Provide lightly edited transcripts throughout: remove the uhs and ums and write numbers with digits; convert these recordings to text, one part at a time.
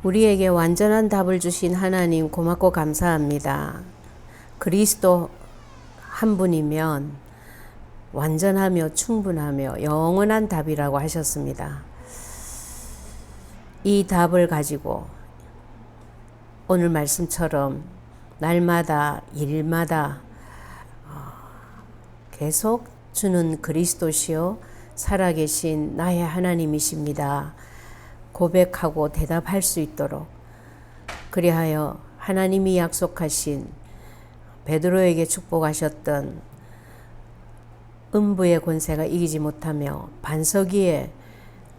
우리에게 완전한 답을 주신 하나님 고맙고 감사합니다. 그리스도 한 분이면 완전하며 충분하며 영원한 답이라고 하셨습니다. 이 답을 가지고 오늘 말씀처럼 날마다 일마다 계속 주는 그리스도시요 살아계신 나의 하나님이십니다. 고백하고 대답할 수 있도록, 그리하여 하나님이 약속하신 베드로에게 축복하셨던 음부의 권세가 이기지 못하며 반석 위에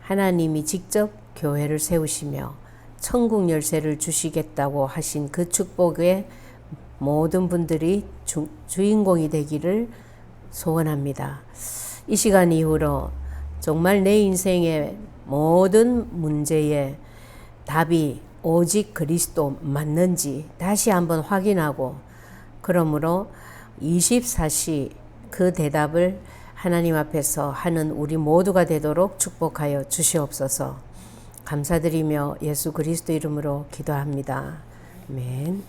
하나님이 직접 교회를 세우시며 천국 열쇠를 주시겠다고 하신 그 축복에 모든 분들이 주인공이 되기를 소원합니다. 이 시간 이후로 정말 내 인생의 모든 문제의 답이 오직 그리스도 맞는지 다시 한번 확인하고, 그러므로 24시 그 대답을 하나님 앞에서 하는 우리 모두가 되도록 축복하여 주시옵소서. 감사드리며 예수 그리스도 이름으로 기도합니다. 아멘.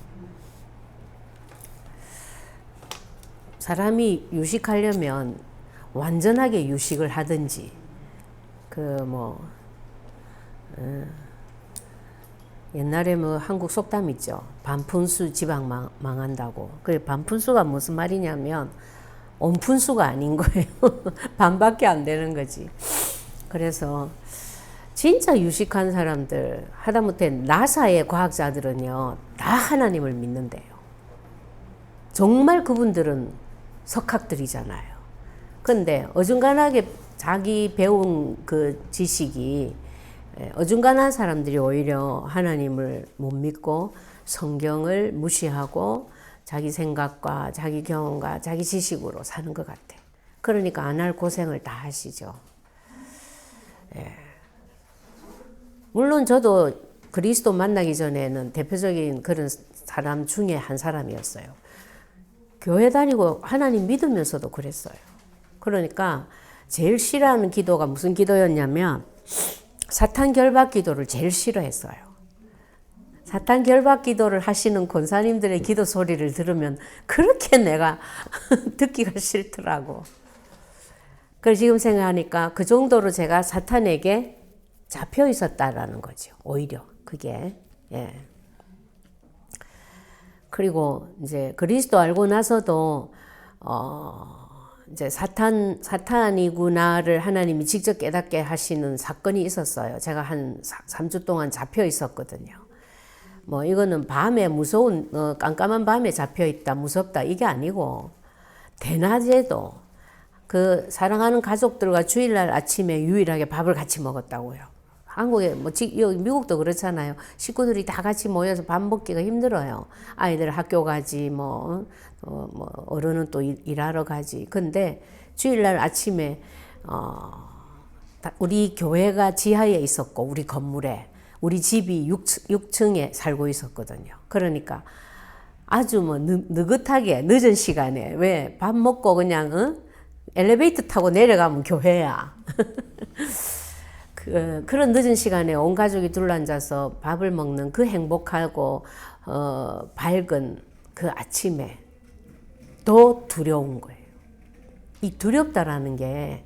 사람이 유식하려면 완전하게 유식을 하든지, 옛날에 한국 속담 있죠. 반푼수 지방 망한다고. 그 반푼수가 무슨 말이냐면 온푼수가 아닌 거예요. 반밖에 안 되는 거지. 그래서 진짜 유식한 사람들, 하다못해 나사의 과학자들은요, 다 하나님을 믿는데요. 정말 그분들은 석학들이잖아요. 근데 어중간하게 자기 배운 그 지식이, 어중간한 사람들이 오히려 하나님을 못 믿고 성경을 무시하고 자기 생각과 자기 경험과 자기 지식으로 사는 것 같아. 그러니까 안 할 고생을 다 하시죠. 물론 저도 그리스도 만나기 전에는 대표적인 그런 사람 중에 한 사람이었어요. 교회 다니고 하나님 믿으면서도 그랬어요. 그러니까 제일 싫어하는 기도가 무슨 기도였냐면 사탄 결박 기도를 제일 싫어했어요. 사탄 결박 기도를 하시는 권사님들의 기도 소리를 들으면 그렇게 내가 듣기가 싫더라고. 그래서 지금 생각하니까 그 정도로 제가 사탄에게 잡혀 있었다라는 거죠. 오히려 그게. 그리고 이제 그리스도 알고 나서도 이제 사탄이구나를 하나님이 직접 깨닫게 하시는 사건이 있었어요. 제가 한 3주 동안 잡혀 있었거든요. 이거는 밤에 무서운, 깜깜한 밤에 잡혀 있다, 무섭다, 이게 아니고, 대낮에도 그 사랑하는 가족들과 주일날 아침에 유일하게 밥을 같이 먹었다고요. 한국에, 여기 미국도 그렇잖아요. 식구들이 다 같이 모여서 밥 먹기가 힘들어요. 아이들 학교 가지, 어른은 또 일하러 가지. 근데 주일날 아침에, 우리 교회가 지하에 있었고, 우리 건물에, 우리 집이 6층에 살고 있었거든요. 그러니까 아주 느긋하게 늦은 시간에, 왜 밥 먹고 그냥, 엘리베이터 타고 내려가면 교회야. 그런 늦은 시간에 온 가족이 둘러앉아서 밥을 먹는 그 행복하고 밝은 그 아침에 더 두려운 거예요. 이 두렵다라는 게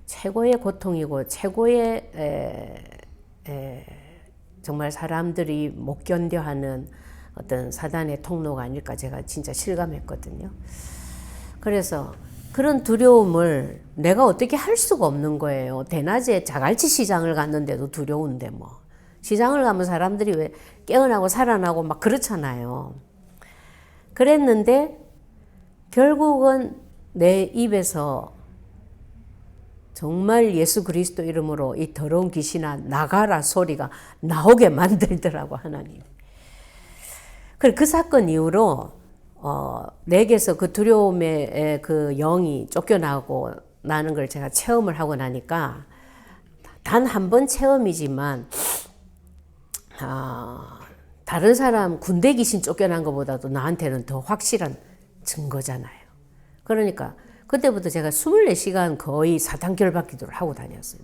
최고의 고통이고 최고의 정말 사람들이 못 견뎌하는 어떤 사단의 통로가 아닐까 제가 진짜 실감했거든요. 그래서 그런 두려움을 내가 어떻게 할 수가 없는 거예요. 대낮에 자갈치 시장을 갔는데도 두려운데 시장을 가면 사람들이 왜 깨어나고 살아나고 막 그렇잖아요. 그랬는데 결국은 내 입에서 정말 예수 그리스도 이름으로 이 더러운 귀신아 나가라 소리가 나오게 만들더라고 하나님. 그 사건 이후로 내게서 그 두려움의 그 영이 쫓겨나고 나는 걸 제가 체험을 하고 나니까 단 한 번 체험이지만 다른 사람 군대 귀신 쫓겨난 것보다도 나한테는 더 확실한 증거잖아요. 그러니까 그때부터 제가 24시간 거의 사탄 결박 기도를 하고 다녔어요.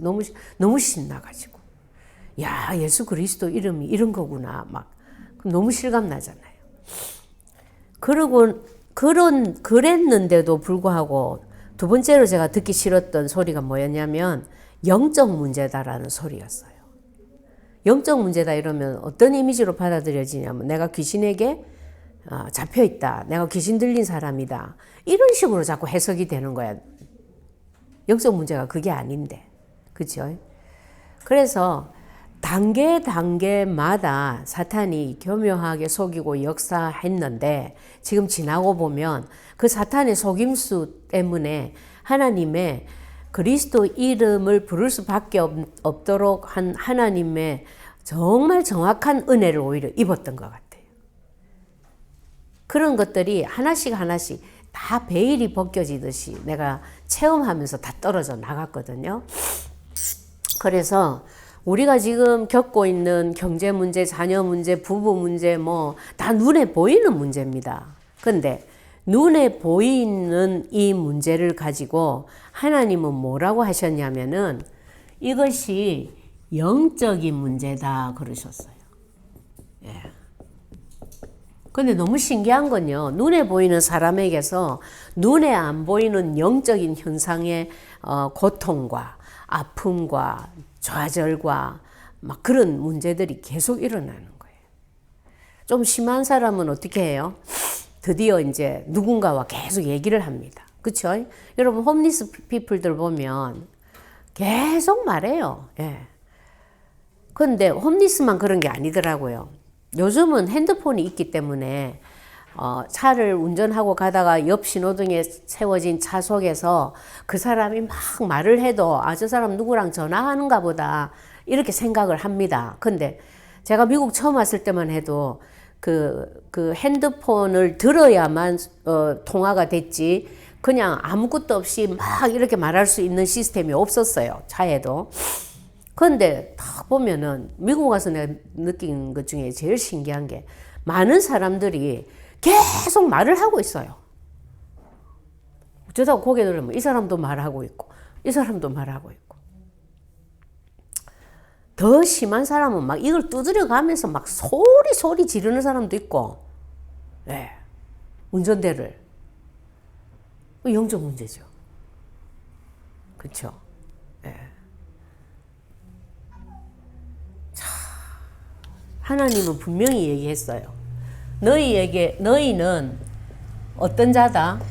너무 신나가지고. 야, 예수 그리스도 이름이 이런 거구나. 막 너무 실감 나잖아요. 그러고 그랬는데도 불구하고 두 번째로 제가 듣기 싫었던 소리가 뭐였냐면 영적 문제다라는 소리였어요. 영적 문제다 이러면 어떤 이미지로 받아들여지냐면 내가 귀신에게 잡혀 있다. 내가 귀신 들린 사람이다. 이런 식으로 자꾸 해석이 되는 거야. 영적 문제가 그게 아닌데. 그렇죠? 그래서 단계마다 사탄이 교묘하게 속이고 역사했는데 지금 지나고 보면 그 사탄의 속임수 때문에 하나님의 그리스도 이름을 부를 수밖에 없도록 한 하나님의 정말 정확한 은혜를 오히려 입었던 것 같아요. 그런 것들이 하나씩 다 베일이 벗겨지듯이 내가 체험하면서 다 떨어져 나갔거든요. 그래서 우리가 지금 겪고 있는 경제 문제, 자녀 문제, 부부 문제 뭐 다 눈에 보이는 문제입니다. 근데 눈에 보이는 이 문제를 가지고 하나님은 뭐라고 하셨냐면은 이것이 영적인 문제다 그러셨어요. 예. 근데 너무 신기한 건요. 눈에 보이는 사람에게서 눈에 안 보이는 영적인 현상의 고통과 아픔과 좌절과 막 그런 문제들이 계속 일어나는 거예요. 좀 심한 사람은 어떻게 해요? 드디어 이제 누군가와 계속 얘기를 합니다. 그렇죠? 여러분 홈리스 피플들 보면 계속 말해요. 예. 그런데 홈리스만 그런 게 아니더라고요. 요즘은 핸드폰이 있기 때문에 차를 운전하고 가다가 옆 신호등에 세워진 차 속에서 그 사람이 막 말을 해도 저 사람 누구랑 전화하는가 보다 이렇게 생각을 합니다. 근데 제가 미국 처음 왔을 때만 해도 그 핸드폰을 들어야만 통화가 됐지 그냥 아무것도 없이 막 이렇게 말할 수 있는 시스템이 없었어요. 차에도. 그런데 딱 보면은 미국 와서 내가 느낀 것 중에 제일 신기한 게 많은 사람들이 계속 말을 하고 있어요. 어쩌다가 고개 들으면 이 사람도 말하고 있고 이 사람도 말하고 있고 더 심한 사람은 막 이걸 두드려 가면서 막 소리 지르는 사람도 있고 네. 운전대를 영적 문제죠. 그렇죠? 네. 하나님은 분명히 얘기했어요. 너희는 어떤 자다?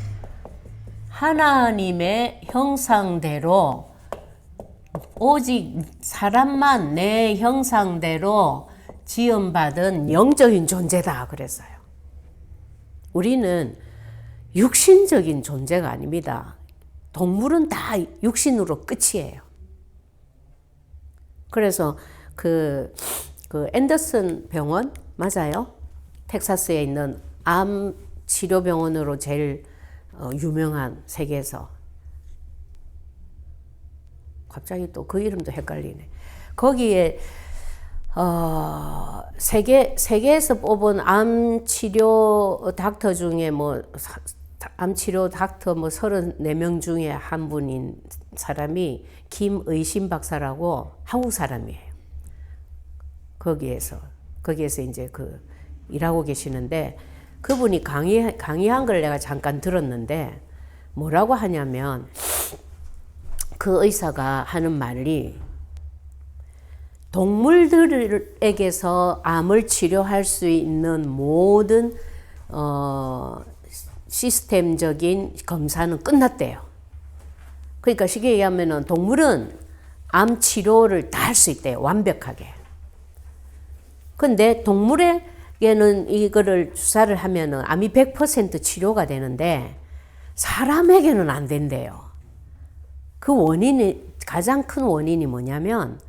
하나님의 형상대로 오직 사람만 내 형상대로 지음받은 영적인 존재다 그랬어요. 우리는 육신적인 존재가 아닙니다. 동물은 다 육신으로 끝이에요. 그래서 그 앤더슨 병원 맞아요? 텍사스에 있는 암 치료 병원으로 제일 유명한 세계에서 갑자기 또 그 이름도 헷갈리네. 거기에 세계에서 뽑은 암 치료 닥터 중에 암 치료 닥터 34명 중에 한 분인 사람이 김의신 박사라고 한국 사람이에요. 거기에서 이제 일하고 계시는데 그분이 강의한 걸 내가 잠깐 들었는데 뭐라고 하냐면 그 의사가 하는 말이 동물들에게서 암을 치료할 수 있는 모든 시스템적인 검사는 끝났대요. 그러니까 쉽게 얘기하면 동물은 암 치료를 다 할 수 있대요. 완벽하게. 근데 동물에게는 이거를 주사를 하면은 암이 100% 치료가 되는데 사람에게는 안 된대요. 그 가장 큰 원인이 뭐냐면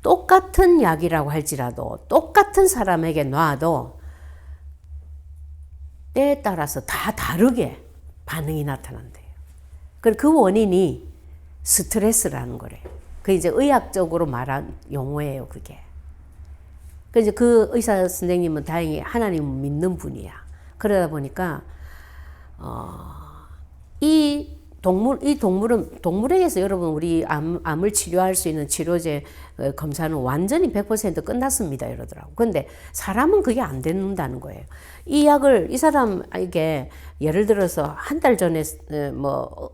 똑같은 약이라고 할지라도 똑같은 사람에게 놔도 때에 따라서 다 다르게 반응이 나타난대요. 그 원인이 스트레스라는 거래요. 그 이제 의학적으로 말한 용어예요, 그게. 그래서 그 의사 선생님은 다행히 하나님을 믿는 분이야. 그러다 보니까 이 이 동물에게서 여러분 우리 암을 치료할 수 있는 치료제 검사는 완전히 100% 끝났습니다 이러더라고. 근데 사람은 그게 안 된다는 거예요. 이 약을 이 사람에게 예를 들어서 한 달 전에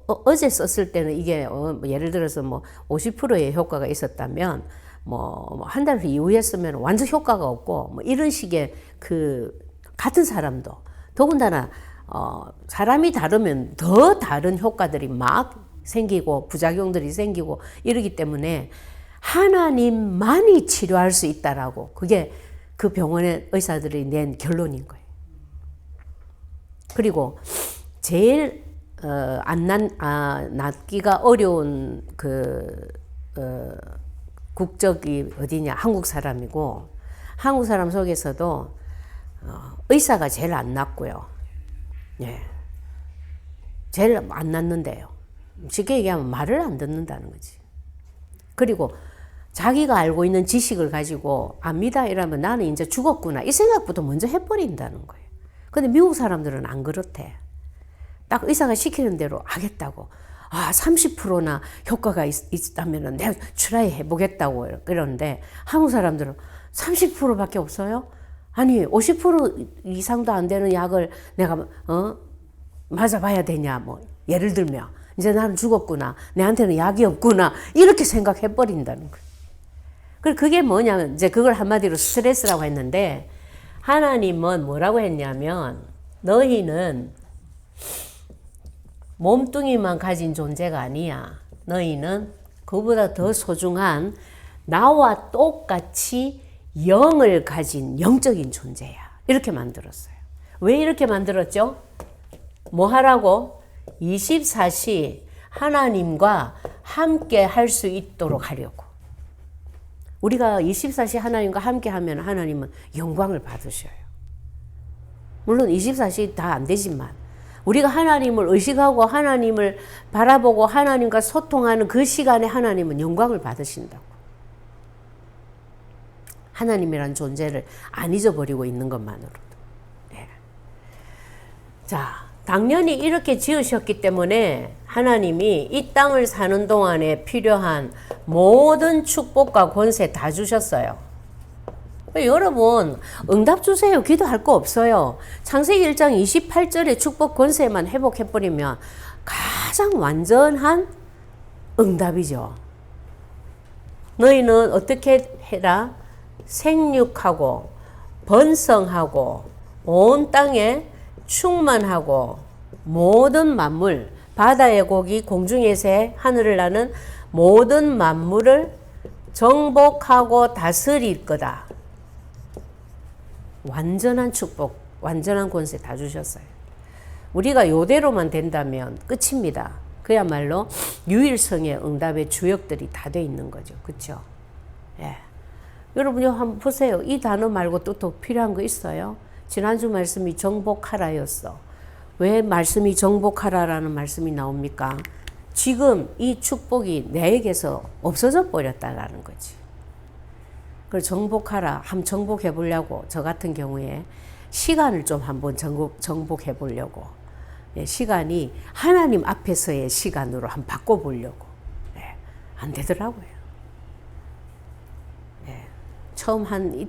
어제 썼을 때는 이게 예를 들어서 50%의 효과가 있었다면 한 달 이후에 쓰면 완전 효과가 없고 이런 식의 같은 사람도 더군다나 사람이 다르면 더 다른 효과들이 막 생기고 부작용들이 생기고 이러기 때문에 하나님만이 치료할 수 있다라고 그게 그 병원의 의사들이 낸 결론인 거예요. 그리고 제일 낫기가 어려운 국적이 어디냐? 한국 사람이고 한국 사람 속에서도 의사가 제일 안 낫고요. 예. 제일 안 낫는데요. 쉽게 얘기하면 말을 안 듣는다는 거지. 그리고 자기가 알고 있는 지식을 가지고 압니다 이러면 나는 이제 죽었구나 이 생각부터 먼저 해버린다는 거예요. 근데 미국 사람들은 안 그렇대. 딱 의사가 시키는 대로 하겠다고. 30%나 효과가 있다면 내가 트라이 해보겠다고 그러는데 한국 사람들은 30%밖에 없어요? 아니 50% 이상도 안 되는 약을 내가 맞아봐야 되냐 예를 들면 이제 나는 죽었구나 내한테는 약이 없구나 이렇게 생각해버린다는 거예요. 그리고 그게 뭐냐면 이제 그걸 한마디로 스트레스라고 했는데 하나님은 뭐라고 했냐면 너희는 몸뚱이만 가진 존재가 아니야. 너희는 그보다 더 소중한 나와 똑같이 영을 가진 영적인 존재야. 이렇게 만들었어요. 왜 이렇게 만들었죠? 뭐 하라고? 24시 하나님과 함께 할 수 있도록 하려고. 우리가 24시 하나님과 함께 하면 하나님은 영광을 받으셔요. 물론 24시 다 안 되지만 우리가 하나님을 의식하고 하나님을 바라보고 하나님과 소통하는 그 시간에 하나님은 영광을 받으신다고. 하나님이란 존재를 안 잊어버리고 있는 것만으로도. 네. 자, 당연히 이렇게 지으셨기 때문에 하나님이 이 땅을 사는 동안에 필요한 모든 축복과 권세 다 주셨어요. 여러분 응답 주세요. 기도할 거 없어요. 창세기 1장 28절의 축복 권세만 회복해버리면 가장 완전한 응답이죠. 너희는 어떻게 해라? 생육하고 번성하고 온 땅에 충만하고 모든 만물 바다의 고기 공중의 새 하늘을 나는 모든 만물을 정복하고 다스릴 거다. 완전한 축복, 완전한 권세 다 주셨어요. 우리가 요대로만 된다면 끝입니다. 그야말로 유일성의 응답의 주역들이 다 돼 있는 거죠. 그렇죠? 예. 여러분이 한번 보세요. 이 단어 말고 또 더 필요한 거 있어요? 지난주 말씀이 정복하라였어. 왜 말씀이 정복하라라는 말씀이 나옵니까? 지금 이 축복이 내게서 없어져 버렸다라는 거지. 그걸 정복하라. 한번 정복해 보려고 저 같은 경우에 시간을 좀 한번 정복해 보려고 시간이 하나님 앞에서의 시간으로 한번 바꿔보려고 안 되더라고요. 처음 한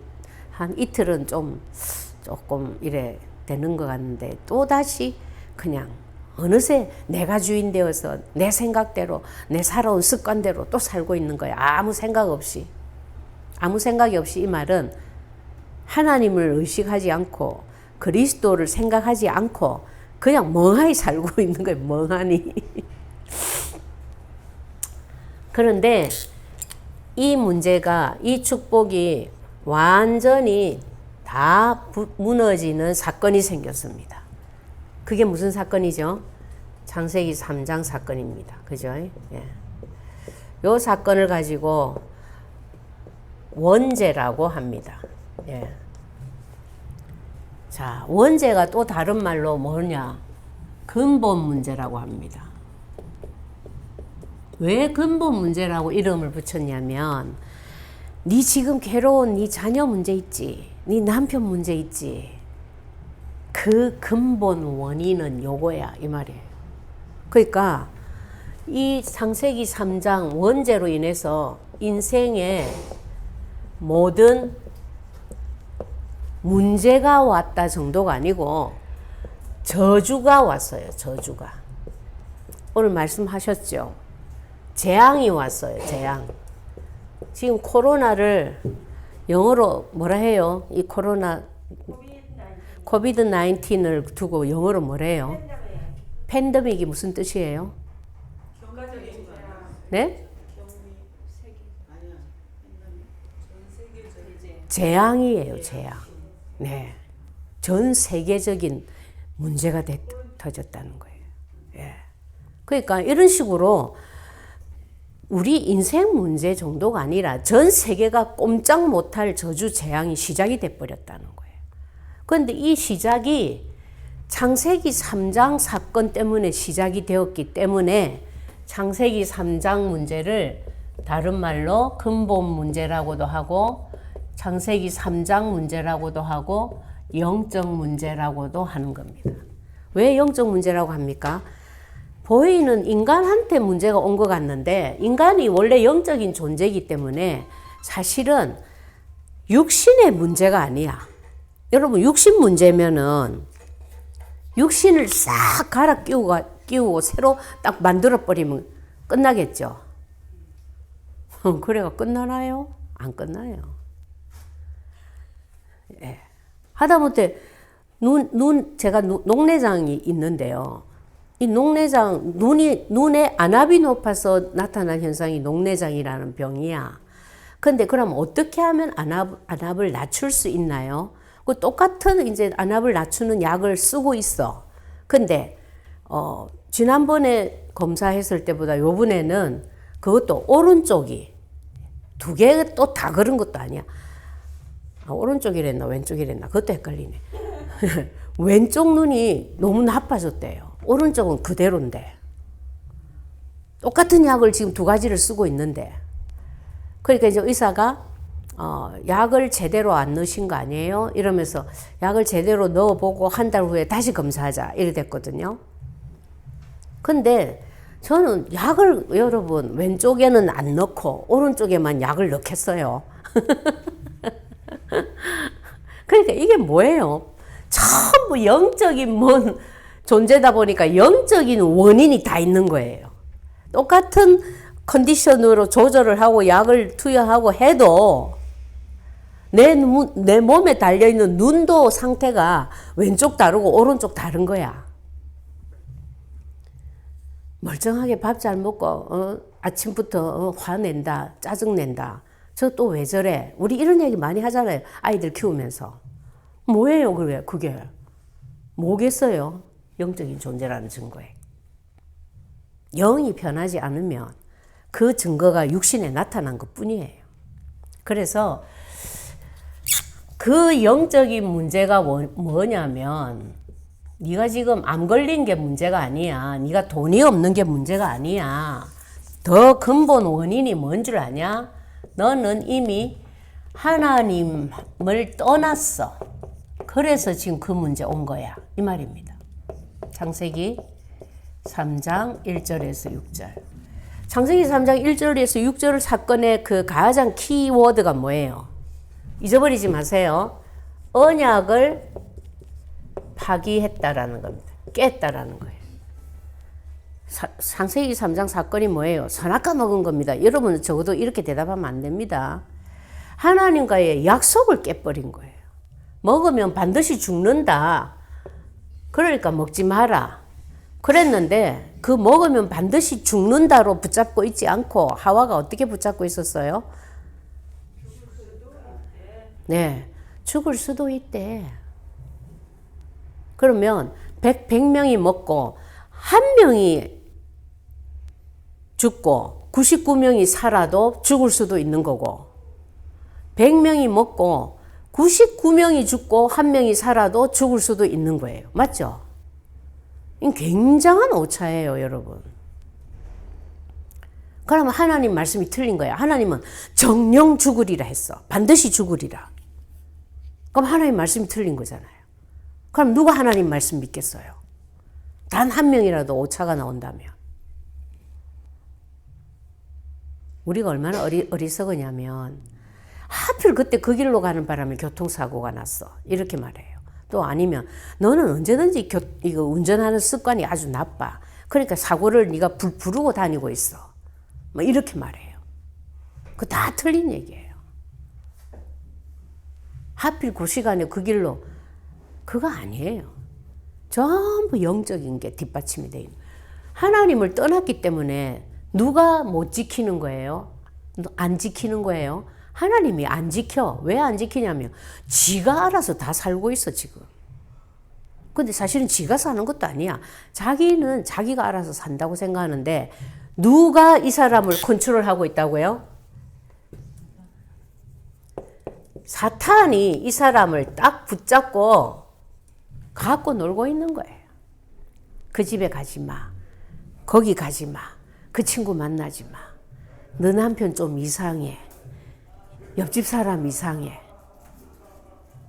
이틀은 조금 이래 되는 것 같는데 또다시 그냥 어느새 내가 주인 되어서 내 생각대로 내 살아온 습관대로 또 살고 있는 거야. 아무 생각이 없이. 이 말은 하나님을 의식하지 않고 그리스도를 생각하지 않고 그냥 멍하니 살고 있는 거예요. 멍하니. 그런데 이 문제가, 이 축복이 완전히 다 무너지는 사건이 생겼습니다. 그게 무슨 사건이죠? 창세기 3장 사건입니다. 그죠? 예. 요 사건을 가지고 원죄라고 합니다. 예. 자, 원죄가 또 다른 말로 뭐냐? 근본 문제라고 합니다. 왜 근본 문제라고 이름을 붙였냐면 네 지금 괴로운 네 자녀 문제 있지, 네 남편 문제 있지, 그 근본 원인은 요거야 이 말이에요. 그러니까 이 창세기 3장 원죄로 인해서 인생에 모든 문제가 왔다 정도가 아니고 저주가 왔어요. 저주가. 오늘 말씀하셨죠. 재앙이 왔어요. 재앙. 지금 코로나를 영어로 뭐라 해요? 이 코로나 코비드 19을 두고 영어로 뭐래요? 팬데믹이 무슨 뜻이에요? 네? 재앙이에요. 재앙. 네. 전 세계적인 문제가 터졌다는 거예요. 예. 그러니까 이런 식으로 우리 인생 문제 정도가 아니라 전 세계가 꼼짝 못할 저주 재앙이 시작이 돼버렸다는 거예요. 그런데 이 시작이 창세기 3장 사건 때문에 시작이 되었기 때문에 창세기 3장 문제를 다른 말로 근본 문제라고도 하고 창세기 3장 문제라고도 하고 영적 문제라고도 하는 겁니다. 왜 영적 문제라고 합니까? 보이는 인간한테 문제가 온 것 같는데 인간이 원래 영적인 존재이기 때문에 사실은 육신의 문제가 아니야. 여러분 육신 문제면은 육신을 싹 갈아 끼우고 새로 딱 만들어 버리면 끝나겠죠. 그래가 끝나나요? 안 끝나요. 예. 하다못해 제가 녹내장이 있는데요. 이 녹내장, 눈에 안압이 높아서 나타난 현상이 녹내장이라는 병이야. 근데 그럼 어떻게 하면 안압을 낮출 수 있나요? 그 똑같은 이제 안압을 낮추는 약을 쓰고 있어. 근데, 지난번에 검사했을 때보다 요번에는 그것도 오른쪽이 두 개 또 다 그런 것도 아니야. 오른쪽이랬나 왼쪽이랬나 그것도 헷갈리네. 왼쪽 눈이 너무 나빠졌대요. 오른쪽은 그대로인데 똑같은 약을 지금 두 가지를 쓰고 있는데 그러니까 이제 의사가 약을 제대로 안 넣으신 거 아니에요? 이러면서 약을 제대로 넣어보고 한 달 후에 다시 검사하자 이래 됐거든요. 근데 저는 약을 여러분 왼쪽에는 안 넣고 오른쪽에만 약을 넣겠어요. 그러니까 이게 뭐예요? 전부 영적인 뭔 존재다 보니까 영적인 원인이 다 있는 거예요. 똑같은 컨디션으로 조절을 하고 약을 투여하고 해도 내 몸에 달려있는 눈도 상태가 왼쪽 다르고 오른쪽 다른 거야. 멀쩡하게 밥 잘 먹고 아침부터 화낸다, 짜증낸다. 저 또 왜 저래? 우리 이런 얘기 많이 하잖아요. 아이들 키우면서. 뭐예요 그게? 뭐겠어요? 영적인 존재라는 증거예요. 영이 변하지 않으면 그 증거가 육신에 나타난 것뿐이에요. 그래서 그 영적인 문제가 뭐냐면 네가 지금 암 걸린 게 문제가 아니야. 네가 돈이 없는 게 문제가 아니야. 더 근본 원인이 뭔 줄 아냐? 너는 이미 하나님을 떠났어. 그래서 지금 그 문제 온 거야. 이 말입니다. 창세기 3장 1절에서 6절. 창세기 3장 1절에서 6절 사건의 그 가장 키워드가 뭐예요? 잊어버리지 마세요. 언약을 파기했다라는 겁니다. 깼다라는 거예요. 창세기 3장 사건이 뭐예요? 선악과 먹은 겁니다. 여러분은 적어도 이렇게 대답하면 안 됩니다. 하나님과의 약속을 깨버린 거예요. 먹으면 반드시 죽는다. 그러니까 먹지 마라. 그랬는데 그 먹으면 반드시 죽는다로 붙잡고 있지 않고 하와가 어떻게 붙잡고 있었어요? 네, 죽을 수도 있대. 그러면 100명이 먹고 1명이 죽고 99명이 살아도 죽을 수도 있는 거고 100명이 먹고 99명이 죽고 1명이 살아도 죽을 수도 있는 거예요. 맞죠? 굉장한 오차예요, 여러분. 그러면 하나님 말씀이 틀린 거예요. 하나님은 정령 죽으리라 했어. 반드시 죽으리라. 그럼 하나님 말씀이 틀린 거잖아요. 그럼 누가 하나님 말씀 믿겠어요? 단 1명이라도 오차가 나온다면. 우리가 얼마나 어리석으냐면 하필 그때 그 길로 가는 바람에 교통사고가 났어. 이렇게 말해요. 또 아니면 너는 언제든지 이거 운전하는 습관이 아주 나빠. 그러니까 사고를 네가 부르고 다니고 있어. 뭐 이렇게 말해요. 그거 다 틀린 얘기예요. 하필 그 시간에 그 길로 그거 아니에요. 전부 영적인 게 뒷받침이 돼 있는. 하나님을 떠났기 때문에 누가 못 지키는 거예요? 안 지키는 거예요? 하나님이 안 지켜. 왜 안 지키냐면 지가 알아서 다 살고 있어 지금. 근데 사실은 지가 사는 것도 아니야. 자기는 자기가 알아서 산다고 생각하는데 누가 이 사람을 컨트롤하고 있다고요? 사탄이 이 사람을 딱 붙잡고 갖고 놀고 있는 거예요. 그 집에 가지 마. 거기 가지 마. 그 친구 만나지 마. 너 남편 좀 이상해. 옆집 사람 이상해.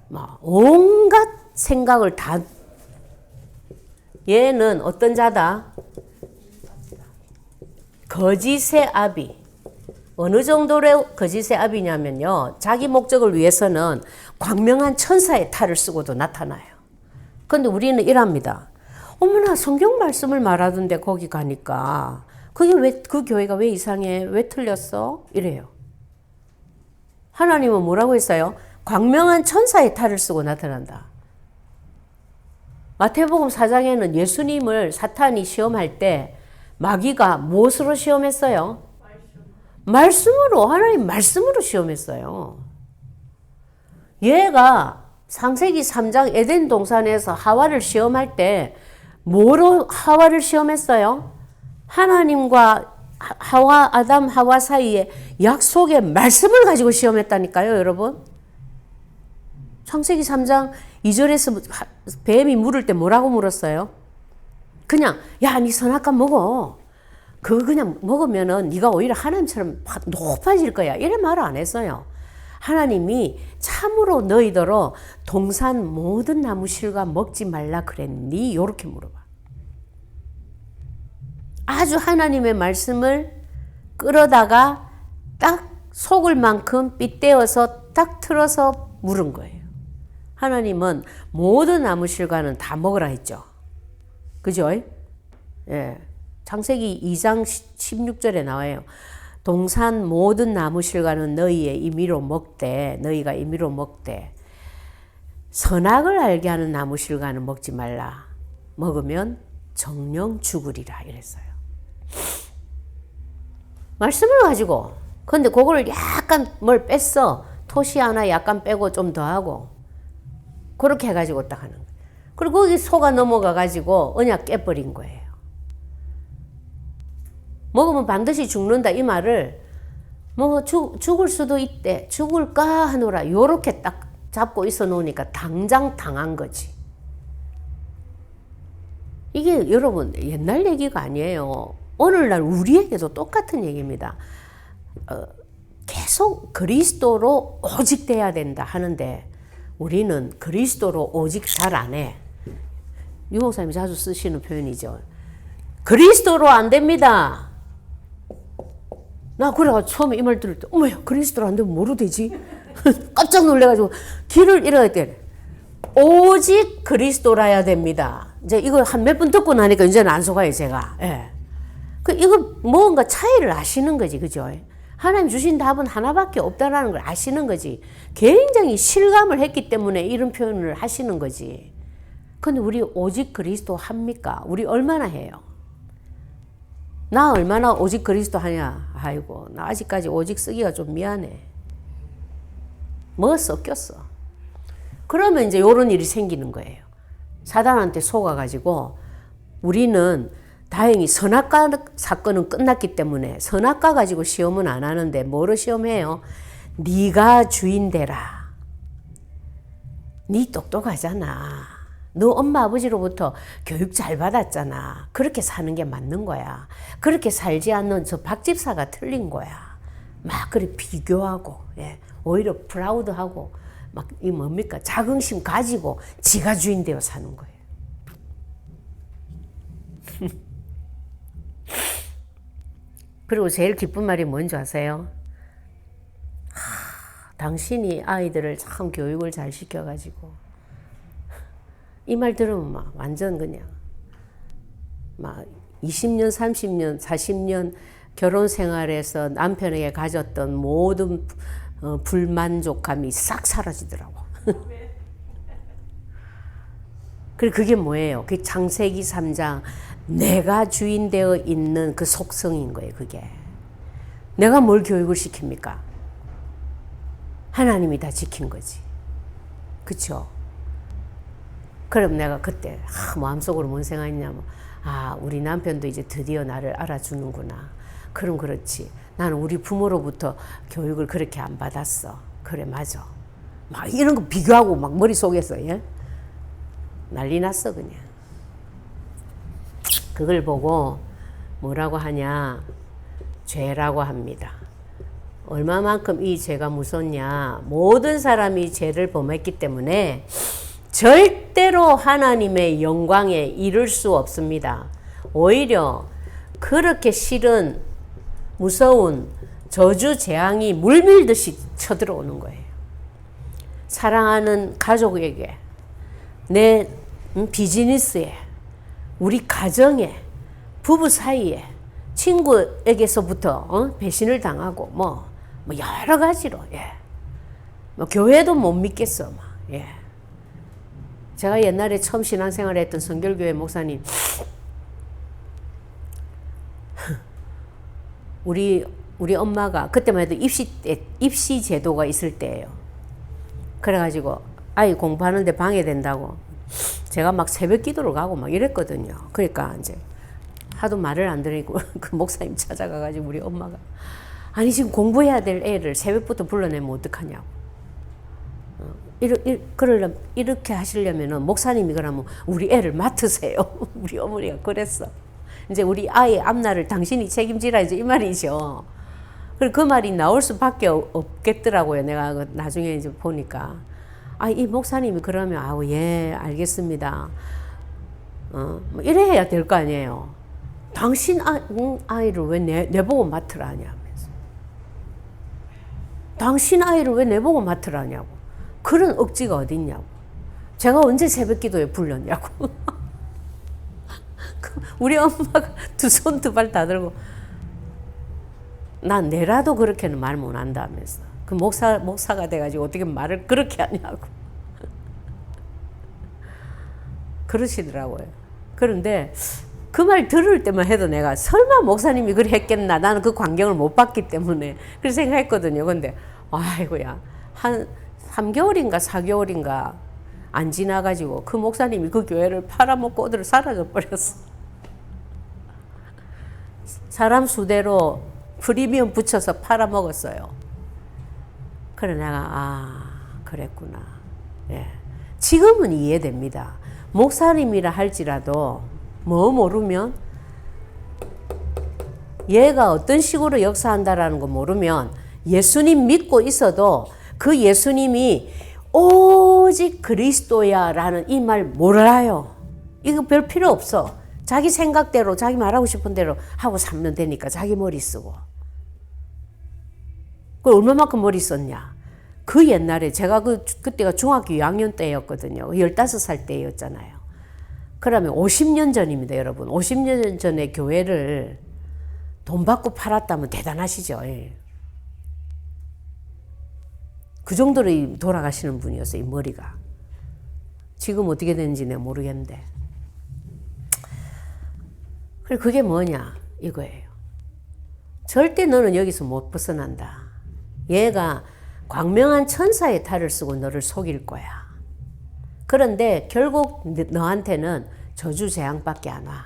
뭐 온갖 생각을 다. 얘는 어떤 자다? 거짓의 아비. 어느 정도의 거짓의 아비냐면요. 자기 목적을 위해서는 광명한 천사의 탈을 쓰고도 나타나요. 그런데 우리는 이랍니다. 어머나 성경 말씀을 말하던데 거기 가니까 그게 왜 그 교회가 왜 이상해? 왜 틀렸어? 이래요. 하나님은 뭐라고 했어요? 광명한 천사의 탈을 쓰고 나타난다. 마태복음 4장에는 예수님을 사탄이 시험할 때 마귀가 무엇으로 시험했어요? 말씀으로. 하나님 말씀으로 시험했어요. 얘가 창세기 3장 에덴 동산에서 하와를 시험할 때 뭐로 하와를 시험했어요? 하나님과 아담 하와 사이에 약속의 말씀을 가지고 시험했다니까요, 여러분. 창세기 3장 2절에서 뱀이 물을 때 뭐라고 물었어요? 그냥 야, 네 선악과 먹어. 그거 그냥 먹으면은 네가 오히려 하나님처럼 높아질 거야. 이런 말을 안 했어요. 하나님이 참으로 너희더러 동산 모든 나무 실과 먹지 말라 그랬니? 이렇게 물어봐. 아주 하나님의 말씀을 끌어다가 딱 속을 만큼 빗대어서 딱 틀어서 물은 거예요. 하나님은 모든 나무 실과는 다 먹으라 했죠. 그죠? 예. 창세기 2장 16절에 나와요. 동산 모든 나무 실과는 너희의 임의로 먹되, 너희가 임의로 먹되, 선악을 알게 하는 나무 실과는 먹지 말라. 먹으면 정령 죽으리라 이랬어요. 말씀을 가지고, 근데 그거를 약간 뭘 뺐어. 토시 하나 약간 빼고 좀 더 하고, 그렇게 해가지고 딱 하는 거예요. 그리고 거기 속아 넘어가가지고 언약 깨버린 거예요. 먹으면 반드시 죽는다 이 말을 뭐 죽을 수도 있대. 죽을까 하노라. 요렇게 딱 잡고 있어 놓으니까 당장 당한 거지. 이게 여러분 옛날 얘기가 아니에요. 오늘날 우리에게도 똑같은 얘기입니다. 계속 그리스도로 오직 돼야 된다 하는데 우리는 그리스도로 오직 잘 안 해. 유 목사님이 자주 쓰시는 표현이죠. 그리스도로 안 됩니다. 나 그래가지고 처음에 이 말 들을 때 어머야 그리스도로 안 되면 뭐로 되지? 깜짝 놀래가지고 길을 잃어야 돼. 오직 그리스도라야 됩니다. 이제 이거 한 몇 번 듣고 나니까 이제는 안 속아요 제가. 예. 이거 뭔가 차이를 아시는 거지, 그죠? 하나님 주신 답은 하나밖에 없다라는 걸 아시는 거지. 굉장히 실감을 했기 때문에 이런 표현을 하시는 거지. 근데 우리 오직 그리스도 합니까? 우리 얼마나 해요? 나 얼마나 오직 그리스도 하냐? 아이고, 나 아직까지 오직 쓰기가 좀 미안해. 뭐 섞였어. 그러면 이제 이런 일이 생기는 거예요. 사단한테 속아가지고 우리는 다행히 선악과 사건은 끝났기 때문에 선악과 가지고 시험은 안 하는데 뭐로 시험해요? 네가 주인 되라. 네 똑똑하잖아. 너 엄마 아버지로부터 교육 잘 받았잖아. 그렇게 사는 게 맞는 거야. 그렇게 살지 않는 저 박집사가 틀린 거야. 막 그래 비교하고, 예. 오히려 프라우드하고 막 이 뭡니까 자긍심 가지고 지가 주인 되어 사는 거예요. 그리고 제일 기쁜 말이 뭔지 아세요? 당신이 아이들을 참 교육을 잘 시켜가지고 이 말 들으면 막 완전 그냥 막 20년, 30년, 40년 결혼 생활에서 남편에게 가졌던 모든 불만족감이 싹 사라지더라고. 그리고 그게 뭐예요? 그게 창세기 3장 내가 주인 되어 있는 그 속성인 거예요. 그게 내가 뭘 교육을 시킵니까? 하나님이 다 지킨 거지. 그쵸? 그럼 내가 그때 마음속으로 뭔 생각했냐면 우리 남편도 이제 드디어 나를 알아주는구나. 그럼 그렇지. 나는 우리 부모로부터 교육을 그렇게 안 받았어. 그래 맞아. 막 이런 거 비교하고 막 머릿속에서 난리 났어 그냥. 그걸 보고 뭐라고 하냐. 죄라고 합니다. 얼마만큼 이 죄가 무섭냐. 모든 사람이 죄를 범했기 때문에 절대로 하나님의 영광에 이를 수 없습니다. 오히려 그렇게 싫은 무서운 저주 재앙이 물밀듯이 쳐들어오는 거예요. 사랑하는 가족에게, 내 비즈니스에, 우리 가정에, 부부 사이에, 친구에게서부터 배신을 당하고 뭐 여러 가지로 뭐 교회도 못 믿겠어 막 제가 옛날에 처음 신앙생활 했던 성결교회 목사님 우리 엄마가 그때만 해도 입시 제도가 있을 때예요. 그래가지고 아이 공부하는데 방해된다고 제가 막 새벽 기도를 가고 막 이랬거든요. 그러니까 이제 하도 말을 안 들으니까 그 목사님 찾아가가지고 우리 엄마가 아니 지금 공부해야 될 애를 새벽부터 불러내면 어떡하냐고. 이렇게 하시려면은 목사님이 그러면 우리 애를 맡으세요. 우리 어머니가 그랬어. 이제 우리 아이의 앞날을 당신이 책임지라 이제 이 말이죠. 그리고 그 말이 나올 수밖에 없겠더라고요. 내가 나중에 이제 보니까 이 목사님이 그러면 예 알겠습니다. 뭐 이래야 될 거 아니에요. 당신 아이를 왜 내보고 맡으라 하냐면서. 당신 아이를 왜 내보고 맡으라 하냐고. 그런 억지가 어딨냐고. 제가 언제 새벽 기도에 불렀냐고. 우리 엄마가 두 손 두 발 다 들고 난 내라도 그렇게는 말 못 한다면서. 그 목사가 돼가지고 어떻게 말을 그렇게 하냐고. 그러시더라고요. 그런데 그 말 들을 때만 해도 내가 설마 목사님이 그래 했겠나. 나는 그 광경을 못 봤기 때문에 그렇게 생각했거든요. 근데 아이고야 한 3개월인가 4개월인가 안 지나가지고 그 목사님이 그 교회를 팔아먹고 어디로 사라져 버렸어. 사람 수대로 프리미엄 붙여서 팔아먹었어요. 그래 내가 그랬구나. 지금은 이해됩니다. 목사님이라 할지라도 뭐 모르면 얘가 어떤 식으로 역사한다라는 거 모르면 예수님 믿고 있어도 그 예수님이 오직 그리스도야 라는 이 말 몰라요. 이거 별 필요 없어. 자기 생각대로 자기 말하고 싶은 대로 하고 살면 되니까 자기 머리 쓰고. 그 얼마만큼 머리 썼냐. 그 옛날에 제가 그때가 중학교 2학년 때였거든요. 15살 때였잖아요. 그러면 50년 전입니다, 여러분. 50년 전에 교회를 돈 받고 팔았다면 대단하시죠. 그 정도로 돌아가시는 분이었어요, 이 머리가. 지금 어떻게 되는지 내가 모르겠는데. 그리고 그게 뭐냐, 이거예요. 절대 너는 여기서 못 벗어난다. 얘가 광명한 천사의 탈을 쓰고 너를 속일 거야. 그런데 결국 너한테는 저주 재앙밖에 안 와.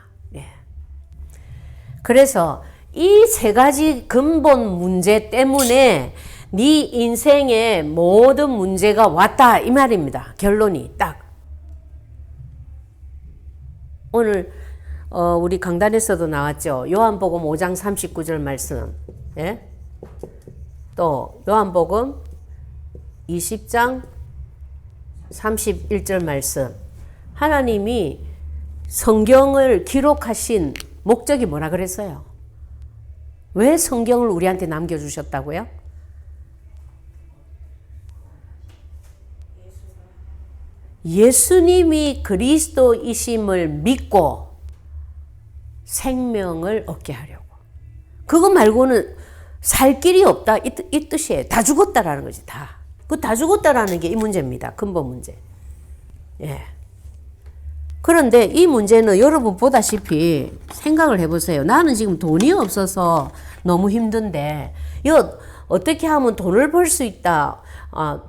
그래서 이 세 가지 근본 문제 때문에 네 인생의 모든 문제가 왔다 이 말입니다. 결론이 딱. 오늘 우리 강단에서도 나왔죠. 요한복음 5장 39절 말씀. 또 요한복음 20장 31절 말씀. 하나님이 성경을 기록하신 목적이 뭐라 그랬어요? 왜 성경을 우리한테 남겨주셨다고요? 예수님이 그리스도이심을 믿고 생명을 얻게 하려고. 그거 말고는 살 길이 없다 이 뜻이에요. 다 죽었다라는 거지. 다 죽었다라는 게 이 문제입니다. 근본 문제. 예. 그런데 이 문제는 여러분 보다시피 생각을 해보세요. 나는 지금 돈이 없어서 너무 힘든데 어떻게 하면 돈을 벌 수 있다.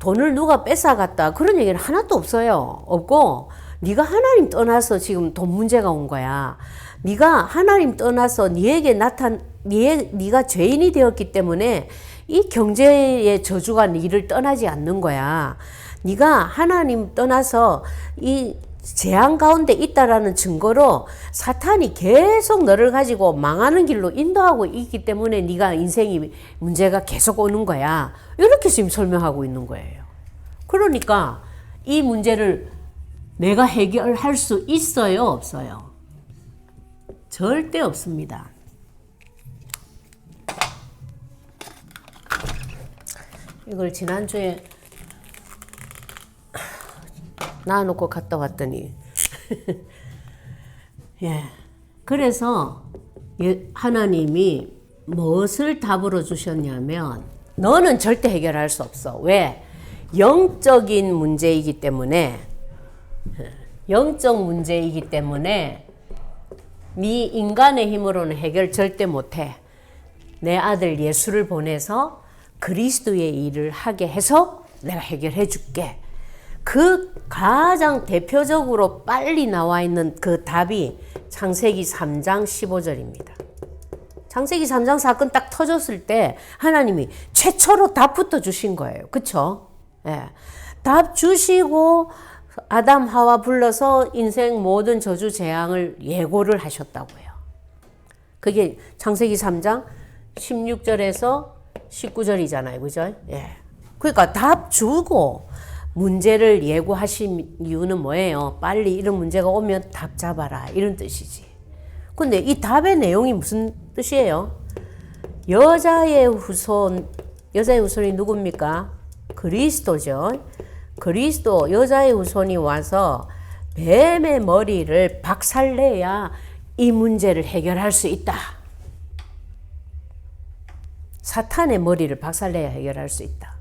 돈을 누가 뺏어갔다. 그런 얘기는 하나도 없어요. 없고 네가 하나님 떠나서 지금 돈 문제가 온 거야. 네가 하나님 떠나서 네가 죄인이 되었기 때문에 이 경제의 저주가 네를 떠나지 않는 거야. 네가 하나님 떠나서 이 재앙 가운데 있다라는 증거로 사탄이 계속 너를 가지고 망하는 길로 인도하고 있기 때문에 네가 인생이 문제가 계속 오는 거야. 이렇게 지금 설명하고 있는 거예요. 그러니까 이 문제를 내가 해결할 수 있어요, 없어요? 절대 없습니다. 이걸 지난주에 놔놓고 갔다 왔더니 예. 그래서 하나님이 무엇을 답으로 주셨냐면 너는 절대 해결할 수 없어. 왜? 영적인 문제이기 때문에 영적 문제이기 때문에 네 인간의 힘으로는 해결 절대 못해. 내 아들 예수를 보내서 그리스도의 일을 하게 해서 내가 해결해 줄게. 그 가장 대표적으로 빨리 나와 있는 그 답이 창세기 3장 15절입니다. 창세기 3장 사건 딱 터졌을 때 하나님이 최초로 답부터 주신 거예요. 그쵸? 예. 답 주시고 아담 하와 불러서 인생 모든 저주 재앙을 예고를 하셨다고요. 그게 창세기 3장 16절에서 19절이잖아요. 그죠? 예. 그러니까 답 주고 문제를 예고하신 이유는 뭐예요? 빨리 이런 문제가 오면 답 잡아라. 이런 뜻이지. 근데 이 답의 내용이 무슨 뜻이에요? 여자의 후손이 누굽니까? 그리스도죠. 그리스도, 여자의 후손이 와서 뱀의 머리를 박살내야 이 문제를 해결할 수 있다. 사탄의 머리를 박살내야 해결할 수 있다.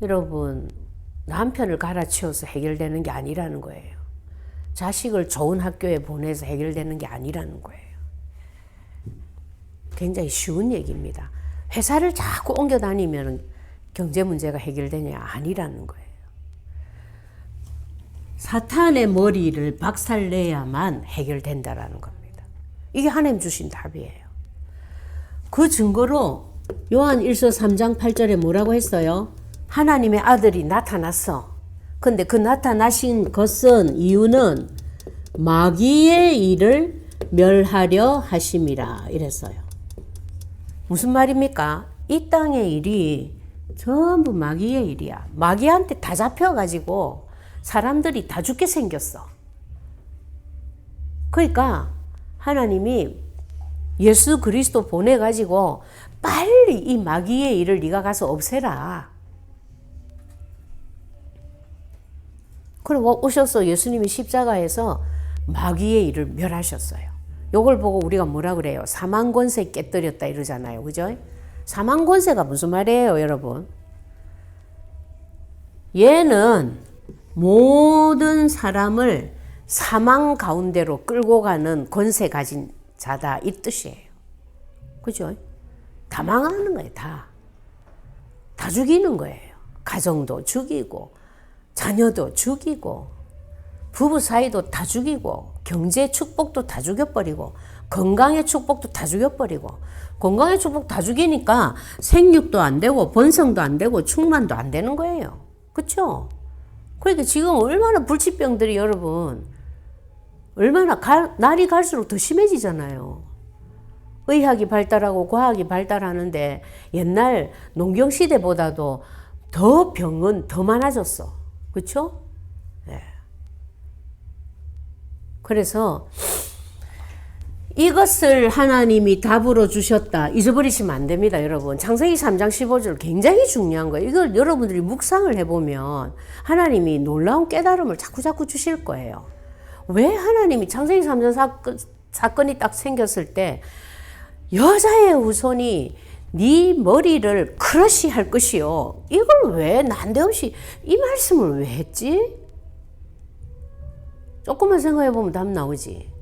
여러분, 남편을 갈아치워서 해결되는 게 아니라는 거예요. 자식을 좋은 학교에 보내서 해결되는 게 아니라는 거예요. 굉장히 쉬운 얘기입니다. 회사를 자꾸 옮겨 다니면 경제 문제가 해결되냐? 아니라는 거예요. 사탄의 머리를 박살내야만 해결된다라는 겁니다. 이게 하나님 주신 답이에요. 그 증거로 요한 1서 3장 8절에 뭐라고 했어요? 하나님의 아들이 나타났어. 근데 그 나타나신 것은 이유는 마귀의 일을 멸하려 하심이라 이랬어요. 무슨 말입니까? 이 땅의 일이 전부 마귀의 일이야. 마귀한테 다 잡혀가지고 사람들이 다 죽게 생겼어. 그러니까 하나님이 예수 그리스도 보내가지고 빨리 이 마귀의 일을 네가 가서 없애라. 그리고 오셔서 예수님이 십자가에서 마귀의 일을 멸하셨어요. 요걸 보고 우리가 뭐라 그래요? 사망 권세 깨뜨렸다 이러잖아요. 그죠? 사망 권세가 무슨 말이에요, 여러분? 얘는 모든 사람을 사망 가운데로 끌고 가는 권세 가진 자다 이 뜻이에요. 그죠? 다 망하는 거예요. 다 죽이는 거예요. 가정도 죽이고 자녀도 죽이고 부부 사이도 다 죽이고 경제 축복도 다 죽여버리고 건강의 축복도 다 죽여버리고 건강의 축복 다 죽이니까 생육도 안 되고 번성도 안 되고 충만도 안 되는 거예요. 그렇죠? 그러니까 지금 얼마나 불치병들이 여러분 얼마나 날이 갈수록 더 심해지잖아요. 의학이 발달하고 과학이 발달하는데 옛날 농경시대보다도 더 병은 더 많아졌어. 그렇죠? 네. 그래서 이것을 하나님이 답으로 주셨다. 잊어버리시면 안 됩니다, 여러분. 창세기 3장 15절 굉장히 중요한 거예요. 이걸 여러분들이 묵상을 해보면 하나님이 놀라운 깨달음을 자꾸 주실 거예요. 왜 하나님이 창세기 3장 사건이 딱 생겼을 때 여자의 후손이 네 머리를 크러쉬할 것이요. 이걸 왜 난데없이 이 말씀을 왜 했지? 조금만 생각해보면 답 나오지.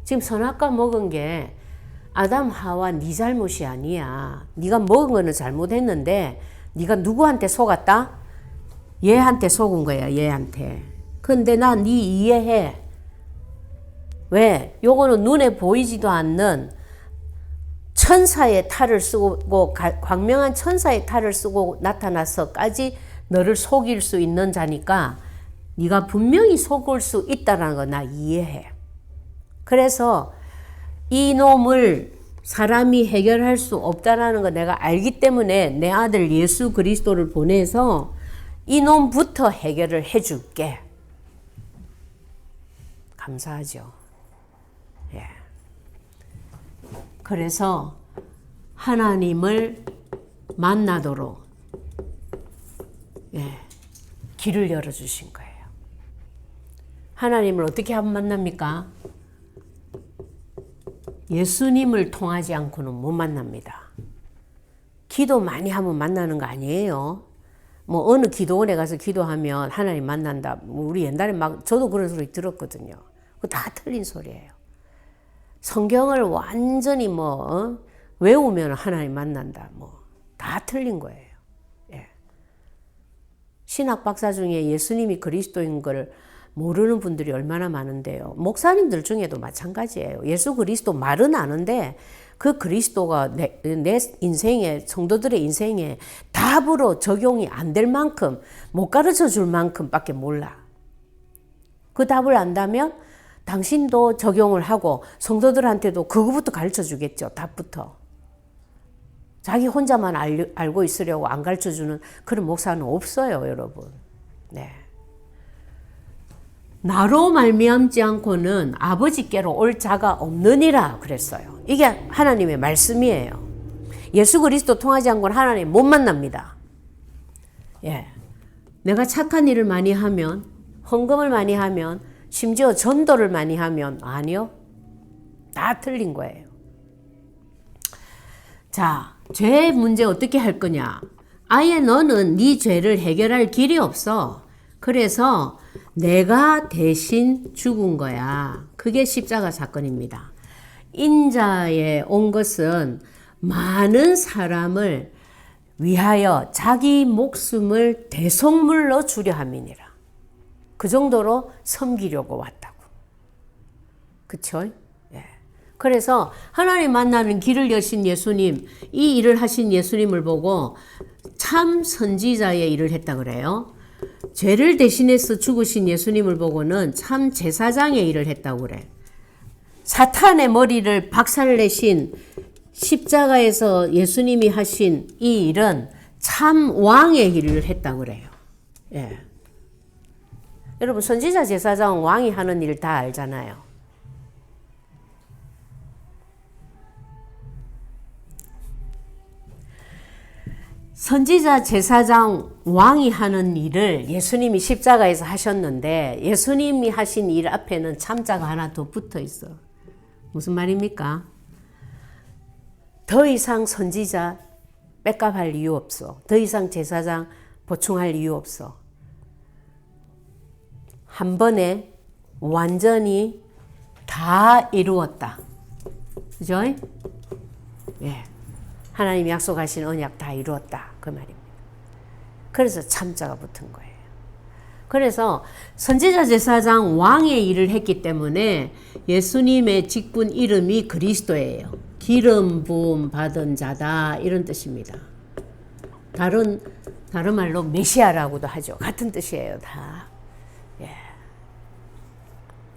지금 선악과 먹은 게 아담 하와 네 잘못이 아니야. 네가 먹은 거는 잘못했는데 네가 누구한테 속았다? 얘한테 속은 거야. 얘한테. 근데 나 네 이해해. 왜? 요거는 눈에 보이지도 않는 천사의 탈을 쓰고 광명한 천사의 탈을 쓰고 나타나서까지 너를 속일 수 있는 자니까 네가 분명히 속을 수 있다는 거 나 이해해. 그래서 이 놈을 사람이 해결할 수 없다라는 거 내가 알기 때문에 내 아들 예수 그리스도를 보내서 이 놈부터 해결을 해줄게. 감사하죠. 예. 그래서 하나님을 만나도록 길을 열어주신 거예요. 하나님을 어떻게 하면 만납니까? 예수님을 통하지 않고는 못 만납니다. 기도 많이 하면 만나는 거 아니에요. 뭐 어느 기도원에 가서 기도하면 하나님 만난다. 우리 옛날에 막 저도 그런 소리 들었거든요. 그거 다 틀린 소리예요. 성경을 완전히 외우면 하나님 만난다. 다 틀린 거예요. 예. 신학 박사 중에 예수님이 그리스도인 걸 모르는 분들이 얼마나 많은데요. 목사님들 중에도 마찬가지예요. 예수 그리스도 말은 아는데 그 그리스도가 내 인생에, 성도들의 인생에 답으로 적용이 안 될 만큼, 못 가르쳐 줄 만큼 밖에 몰라. 그 답을 안다면 당신도 적용을 하고 성도들한테도 그거부터 가르쳐 주겠죠. 답부터. 자기 혼자만 알고 있으려고 안 가르쳐 주는 그런 목사는 없어요, 여러분. 네. 나로 말미암지 않고는 아버지께로 올 자가 없느니라 그랬어요. 이게 하나님의 말씀이에요. 예수 그리스도 통하지 않고는 하나님 못 만납니다. 예. 내가 착한 일을 많이 하면, 헌금을 많이 하면, 심지어 전도를 많이 하면 아니요. 다 틀린 거예요. 자, 죄의 문제 어떻게 할 거냐? 아예 너는 네 죄를 해결할 길이 없어. 그래서 내가 대신 죽은 거야. 그게 십자가 사건입니다. 인자에 온 것은 많은 사람을 위하여 자기 목숨을 대속물로 주려 함이니라. 그 정도로 섬기려고 왔다고. 그쵸? 예. 그래서 하나님 만나는 길을 여신 예수님, 이 일을 하신 예수님을 보고 참 선지자의 일을 했다 그래요. 죄를 대신해서 죽으신 예수님을 보고는 참 제사장의 일을 했다고 그래. 사탄의 머리를 박살내신 십자가에서 예수님이 하신 이 일은 참 왕의 일을 했다고 그래요. 예. 여러분, 선지자 제사장 왕이 하는 일 다 알잖아요. 선지자 제사장 왕이 하는 일을 예수님이 십자가에서 하셨는데 예수님이 하신 일 앞에는 참자가 하나 더 붙어 있어. 무슨 말입니까? 더 이상 선지자 백업할 이유 없어. 더 이상 제사장 보충할 이유 없어. 한 번에 완전히 다 이루었다. 그죠? 예. 하나님이 약속하신 언약 다 이루었다. 그 말입니다. 그래서 참자가 붙은 거예요. 그래서 선지자 제사장 왕의 일을 했기 때문에 예수님의 직분 이름이 그리스도예요. 기름 부음 받은 자다 이런 뜻입니다. 다른 말로 메시아라고도 하죠. 같은 뜻이에요. 다. 예.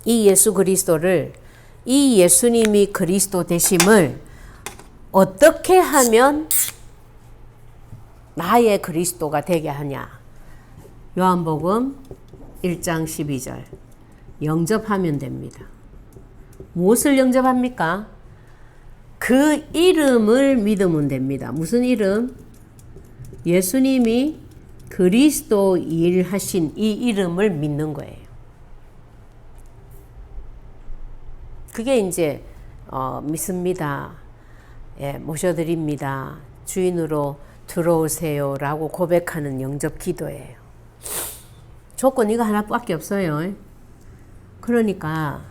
이 예수 그리스도를, 이 예수님이 그리스도 되심을 어떻게 하면 나의 그리스도가 되게 하냐? 요한복음 1장 12절 영접하면 됩니다. 무엇을 영접합니까? 그 이름을 믿으면 됩니다. 무슨 이름? 예수님이 그리스도일 하신 이 이름을 믿는 거예요. 그게 이제 믿습니다. 예, 모셔드립니다. 주인으로 들어오세요 라고 고백하는 영접 기도예요. 조건 이거 하나밖에 없어요. 그러니까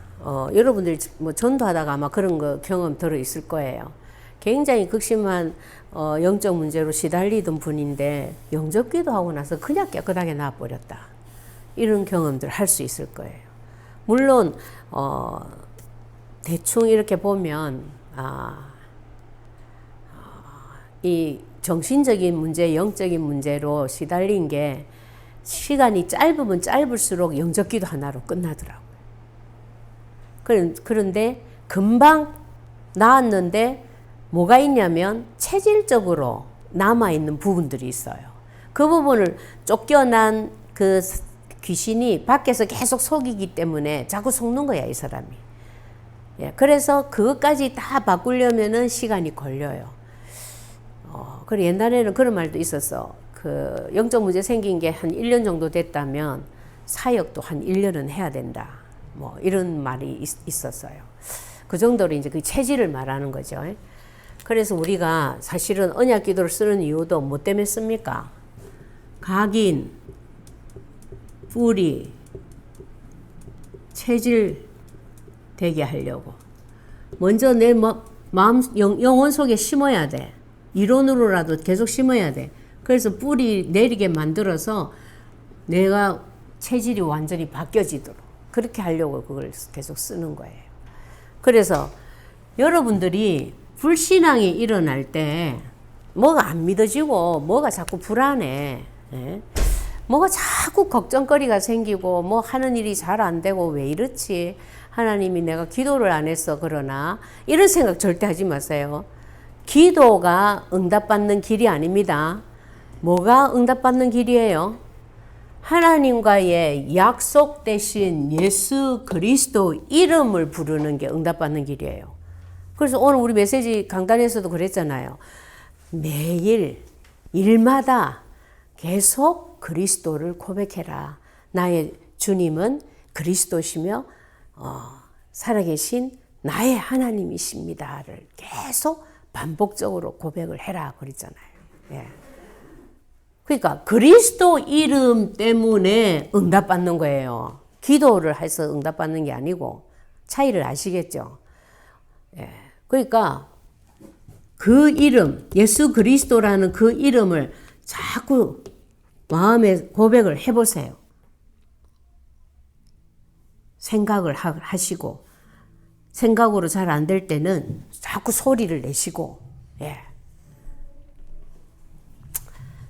여러분들이 뭐 전도하다가 아마 그런 거 경험 들어 있을 거예요. 굉장히 극심한 영적 문제로 시달리던 분인데 영접 기도하고 나서 그냥 깨끗하게 나아버렸다. 이런 경험들 할 수 있을 거예요. 물론 대충 이렇게 보면 이 정신적인 문제, 영적인 문제로 시달린 게 시간이 짧으면 짧을수록 영접 기도 하나로 끝나더라고요. 그런데 금방 나았는데 뭐가 있냐면 체질적으로 남아있는 부분들이 있어요. 그 부분을 쫓겨난 그 귀신이 밖에서 계속 속이기 때문에 자꾸 속는 거야, 이 사람이. 예, 그래서 그것까지 다 바꾸려면은 시간이 걸려요. 그리고 옛날에는 그런 말도 있었어. 그 영적 문제 생긴 게 한 1년 정도 됐다면 사역도 한 1년은 해야 된다. 뭐 이런 말이 있었어요. 그 정도로 이제 그 체질을 말하는 거죠. 그래서 우리가 사실은 언약 기도를 쓰는 이유도 뭐 때문에 씁니까? 각인, 뿌리, 체질 되게 하려고. 먼저 내 마음, 영혼 속에 심어야 돼. 이론으로라도 계속 심어야 돼. 그래서 뿌리 내리게 만들어서 내가 체질이 완전히 바뀌어지도록 그렇게 하려고 그걸 계속 쓰는 거예요. 그래서 여러분들이 불신앙이 일어날 때 뭐가 안 믿어지고 뭐가 자꾸 불안해. 예? 뭐가 자꾸 걱정거리가 생기고 뭐 하는 일이 잘 안 되고 왜 이렇지? 하나님이 내가 기도를 안 했어 그러나 이런 생각 절대 하지 마세요. 기도가 응답받는 길이 아닙니다. 뭐가 응답받는 길이에요? 하나님과의 약속 대신 예수 그리스도 이름을 부르는 게 응답받는 길이에요. 그래서 오늘 우리 메시지 강단에서도 그랬잖아요. 매일 일마다 계속 그리스도를 고백해라. 나의 주님은 그리스도시며 살아계신 나의 하나님이십니다를 계속 반복적으로 고백을 해라 그랬잖아요. 예. 그러니까 그리스도 이름 때문에 응답받는 거예요. 기도를 해서 응답받는 게 아니고 차이를 아시겠죠? 예. 그러니까 그 이름, 예수 그리스도라는 그 이름을 자꾸 마음에 고백을 해보세요. 생각을 하시고 생각으로 잘 안 될 때는 자꾸 소리를 내시고 예.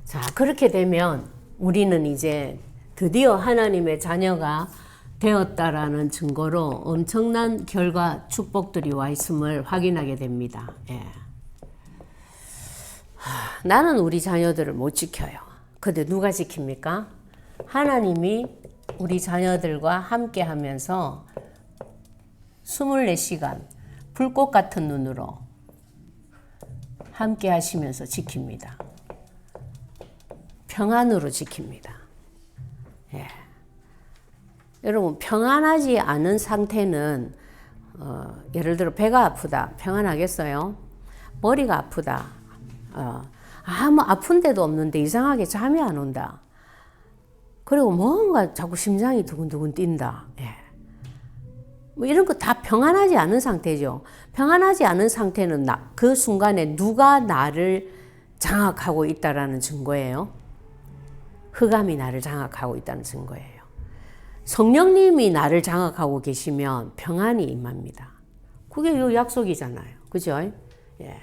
자, 그렇게 되면 우리는 이제 드디어 하나님의 자녀가 되었다라는 증거로 엄청난 결과 축복들이 와 있음을 확인하게 됩니다. 예. 나는 우리 자녀들을 못 지켜요. 근데 누가 지킵니까? 하나님이 우리 자녀들과 함께 하면서 24시간 불꽃 같은 눈으로 함께 하시면서 지킵니다. 평안으로 지킵니다. 예. 여러분 평안하지 않은 상태는 예를 들어 배가 아프다. 평안하겠어요? 머리가 아프다. 아무 아픈 데도 없는데 이상하게 잠이 안 온다. 그리고 뭔가 자꾸 심장이 두근두근 뛴다. 예. 뭐 이런 거 다 평안하지 않은 상태죠. 평안하지 않은 상태는 그 순간에 누가 나를 장악하고 있다라는 증거예요. 흑암이 나를 장악하고 있다는 증거예요. 성령님이 나를 장악하고 계시면 평안이 임합니다. 그게 요 약속이잖아요. 그죠? 예.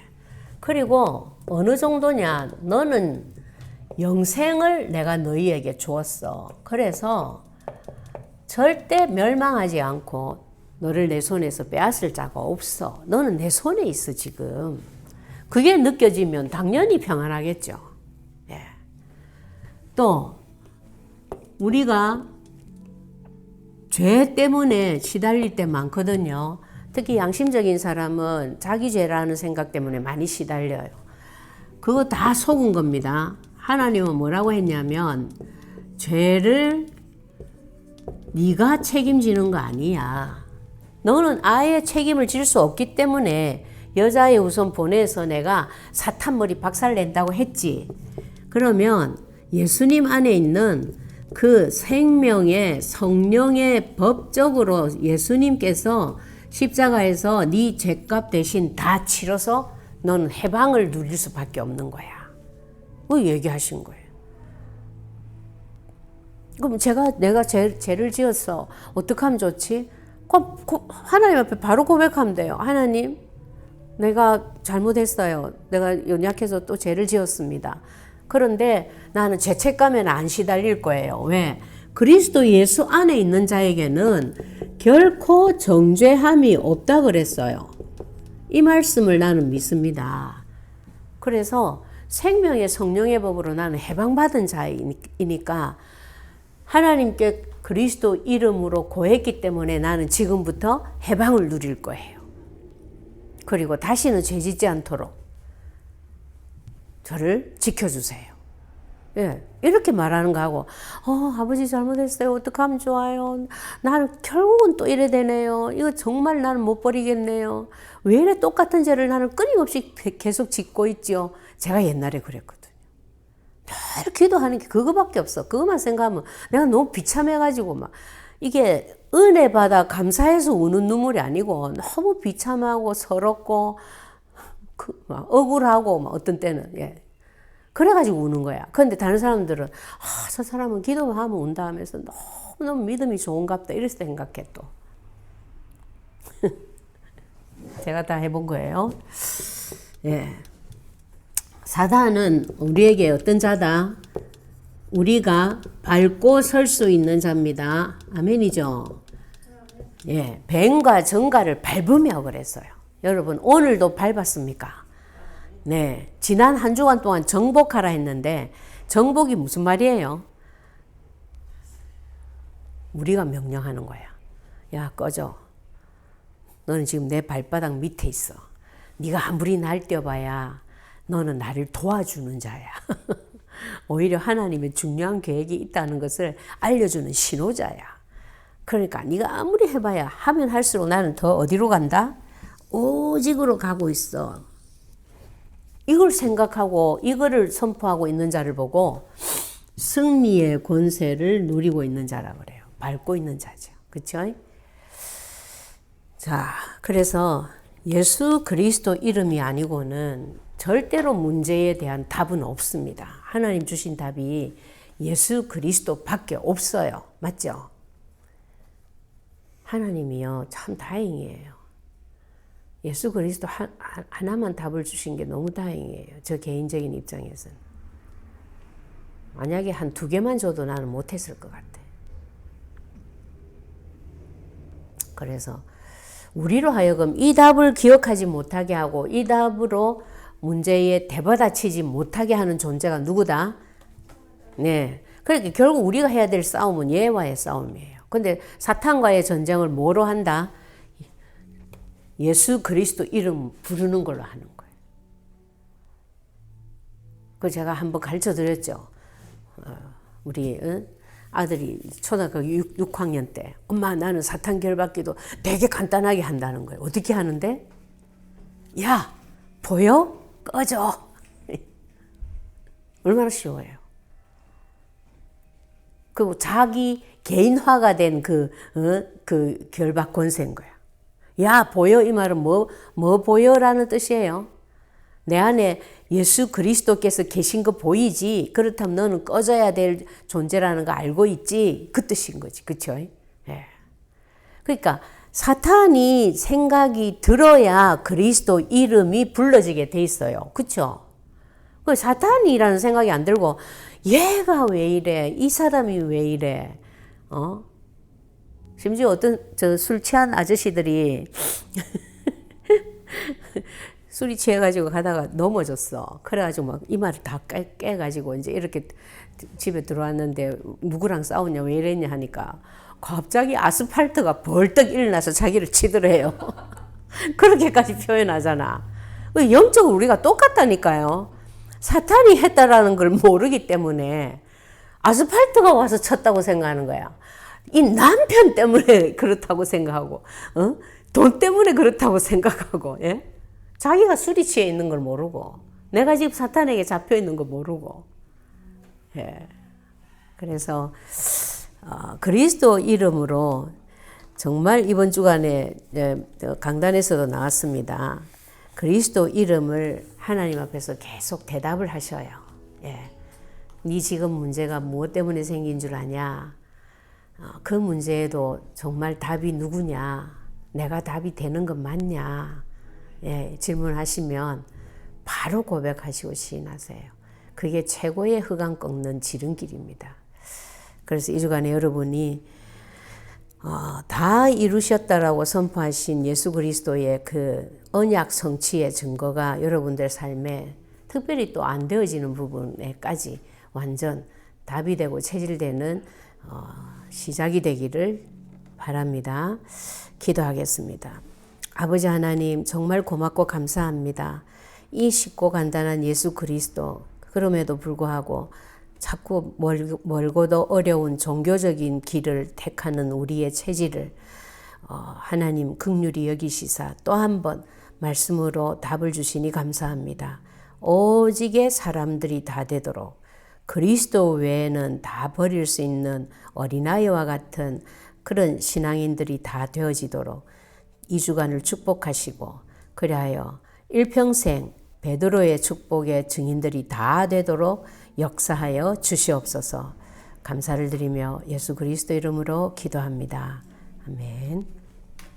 그리고 어느 정도냐, 너는 영생을 내가 너희에게 주었어. 그래서 절대 멸망하지 않고 너를 내 손에서 빼앗을 자가 없어. 너는 내 손에 있어 지금. 그게 느껴지면 당연히 평안하겠죠. 예. 또 우리가 죄 때문에 시달릴 때 많거든요. 특히 양심적인 사람은 자기 죄라는 생각 때문에 많이 시달려요. 그거 다 속은 겁니다. 하나님은 뭐라고 했냐면 죄를 네가 책임지는 거 아니야. 너는 아예 책임을 질 수 없기 때문에 여자의 우선 보내서 내가 사탄 머리 박살 낸다고 했지. 그러면 예수님 안에 있는 그 생명의 성령의 법적으로 예수님께서 십자가에서 네 죄값 대신 다 치러서 너는 해방을 누릴 수밖에 없는 거야. 그 얘기하신 거예요. 그럼 내가 죄를 지었어. 어떻게 하면 좋지? 하나님 앞에 바로 고백하면 돼요. 하나님, 내가 잘못했어요. 내가 연약해서 또 죄를 지었습니다. 그런데 나는 죄책감에는 안 시달릴 거예요. 왜? 그리스도 예수 안에 있는 자에게는 결코 정죄함이 없다 그랬어요. 이 말씀을 나는 믿습니다. 그래서 생명의 성령의 법으로 나는 해방받은 자이니까 하나님께 그리스도 이름으로 고했기 때문에 나는 지금부터 해방을 누릴 거예요. 그리고 다시는 죄 짓지 않도록 저를 지켜주세요. 예, 이렇게 말하는 거하고 아버지 잘못했어요. 어떻게 하면 좋아요. 나는 결국은 또 이래 되네요. 이거 정말 나는 못 버리겠네요. 왜 이래 똑같은 죄를 나는 끊임없이 계속 짓고 있죠. 제가 옛날에 그랬거든요. 늘 기도하는 게 그거밖에 없어. 그것만 생각하면 내가 너무 비참해가지고 막 이게 은혜 받아 감사해서 우는 눈물이 아니고 너무 비참하고 서럽고 막 억울하고 막 어떤 때는 예. 그래가지고 우는 거야. 그런데 다른 사람들은 저 사람은 기도만 하면 운다 하면서 너무너무 믿음이 좋은갑다 이렇게 생각해 또. 제가 다 해본 거예요. 예. 사단은 우리에게 어떤 자다? 우리가 밟고 설 수 있는 자입니다. 아멘이죠? 예. 뱀과 정갈을 밟으며 그랬어요. 여러분 오늘도 밟았습니까? 네, 지난 한 주간 동안 정복하라 했는데 정복이 무슨 말이에요? 우리가 명령하는 거야. 야 꺼져. 너는 지금 내 발바닥 밑에 있어. 네가 아무리 날뛰어봐야 너는 나를 도와주는 자야. 오히려 하나님의 중요한 계획이 있다는 것을 알려주는 신호자야. 그러니까 네가 아무리 해봐야 하면 할수록 나는 더 어디로 간다? 오직으로 가고 있어. 이걸 생각하고 이거를 선포하고 있는 자를 보고 승리의 권세를 누리고 있는 자라 그래요. 밟고 있는 자죠. 그렇죠? 자, 그래서 예수 그리스도 이름이 아니고는 절대로 문제에 대한 답은 없습니다. 하나님 주신 답이 예수 그리스도밖에 없어요. 맞죠? 하나님이요, 참 다행이에요. 예수 그리스도 하나만 답을 주신 게 너무 다행이에요. 저 개인적인 입장에서는. 만약에 한 2개만 줘도 나는 못했을 것 같아. 그래서 우리로 하여금 이 답을 기억하지 못하게 하고 이 답으로 문제에 대받아치지 못하게 하는 존재가 누구다? 네. 그러니까 결국 우리가 해야 될 싸움은 얘와의 싸움이에요. 근데 사탄과의 전쟁을 뭐로 한다? 예수 그리스도 이름 부르는 걸로 하는 거예요. 그 제가 한번 가르쳐 드렸죠. 우리 아들이 초등학교 6학년 때 엄마 나는 사탄 결박기도 되게 간단하게 한다는 거예요. 어떻게 하는데? 야 보여? 꺼져. 얼마나 쉬워요. 그리고 자기 개인화가 된 그 결박 권세인 거야. 야 보여 이 말은 뭐 보여라는 뜻이에요. 내 안에 예수 그리스도께서 계신 거 보이지? 그렇다면 너는 꺼져야 될 존재라는 거 알고 있지? 그 뜻인 거지. 그렇죠? 예. 그러니까 사탄이 생각이 들어야 그리스도 이름이 불러지게 돼 있어요. 그렇죠? 사탄이라는 생각이 안 들고 얘가 왜 이래? 이 사람이 왜 이래? 심지어 어떤 술 취한 아저씨들이 술이 취해가지고 가다가 넘어졌어. 그래가지고 막 이마를 다 깨가지고 이제 이렇게 집에 들어왔는데 누구랑 싸웠냐 왜 이랬냐 하니까 갑자기 아스팔트가 벌떡 일어나서 자기를 치더래요. 그렇게까지 표현하잖아. 영적으로 우리가 똑같다니까요. 사탄이 했다라는 걸 모르기 때문에 아스팔트가 와서 쳤다고 생각하는 거야. 이 남편 때문에 그렇다고 생각하고, 돈 때문에 그렇다고 생각하고, 예? 자기가 술이 취해 있는 걸 모르고, 내가 지금 사탄에게 잡혀 있는 거 모르고, 예. 그래서 그리스도 이름으로 정말 이번 주간에 강단에서도 나왔습니다. 그리스도 이름을 하나님 앞에서 계속 대답을 하셔요. 예. 네 지금 문제가 무엇 때문에 생긴 줄 아냐? 그 문제에도 정말 답이 누구냐? 내가 답이 되는 건 맞냐? 예, 질문하시면 바로 고백하시고 시인하세요. 그게 최고의 흑암 꺾는 지름길입니다. 그래서 이 주간에 여러분이 다 이루셨다라고 선포하신 예수 그리스도의 그 언약 성취의 증거가 여러분들 삶에 특별히 또 안 되어지는 부분에까지 완전 답이 되고 체질되는 시작이 되기를 바랍니다. 기도하겠습니다. 아버지 하나님 정말 고맙고 감사합니다. 이 쉽고 간단한 예수 그리스도 그럼에도 불구하고 자꾸 멀고도 어려운 종교적인 길을 택하는 우리의 체질을 하나님 긍휼히 여기시사 또 한 번 말씀으로 답을 주시니 감사합니다. 오직의 사람들이 다 되도록 그리스도 외에는 다 버릴 수 있는 어린아이와 같은 그런 신앙인들이 다 되어지도록 이 주간을 축복하시고 그리하여 일평생 베드로의 축복의 증인들이 다 되도록 역사하여 주시옵소서. 감사를 드리며 예수 그리스도 이름으로 기도합니다. 아멘.